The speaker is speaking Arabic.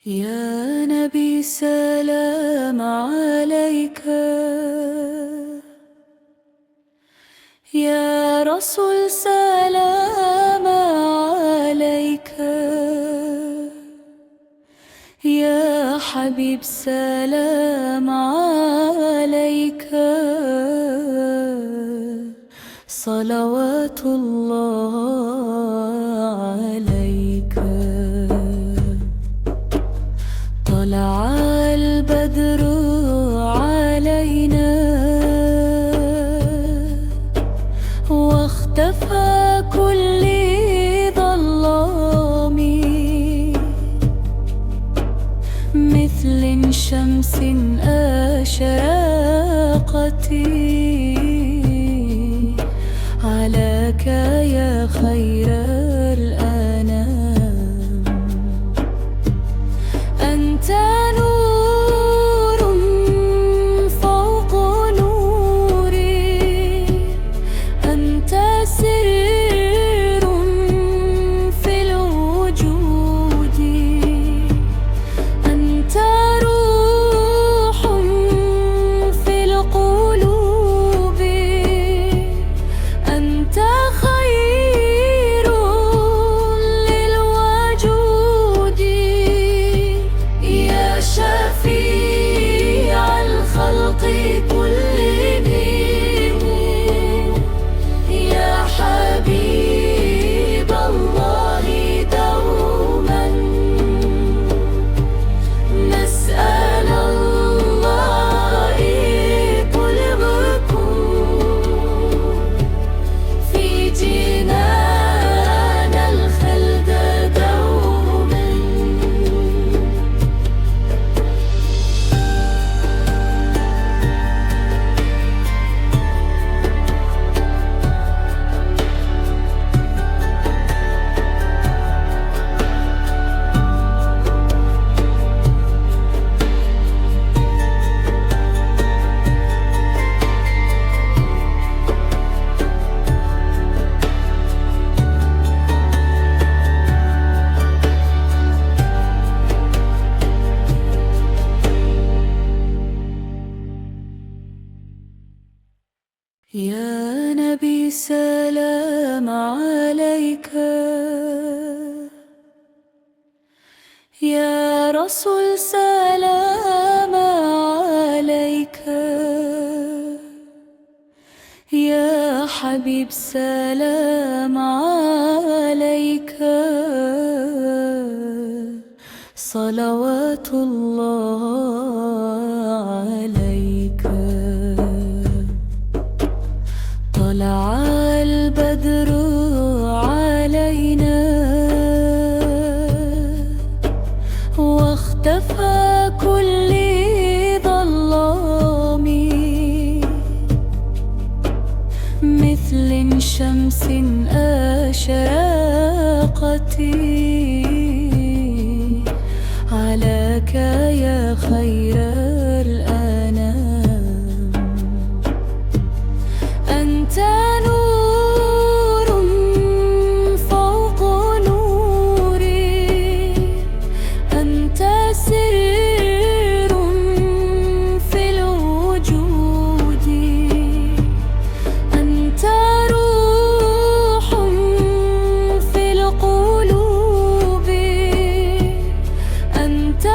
يا نبي سلام عليك، يا رسول سلام عليك، يا حبيب سلام عليك، صلوات الله عليك. طلع البدر علينا واختفى كل ظلام، مثل شمس أشرقت علاك يا خير الأنام. أنت نور فوق نوري، أنت سر في الوجود، أنت روح في القلوب، أنت خير للوجود. يا شفيع الخلق كلهم، يا حبيب الله دوما، نسأل الله قلبكم في جنان الخلد دوما. يا نبي سلام عليك، يا رسول سلام عليك، يا حبيب سلام عليك، صلوات الله عليك. طلع البدر علينا واختفى كل ظلام، مثل شمس أشرقت علاك يا خير الأنام. أنت نور فوق نوري، أنت سر في الوجود، أنت روح في القلوب، أنت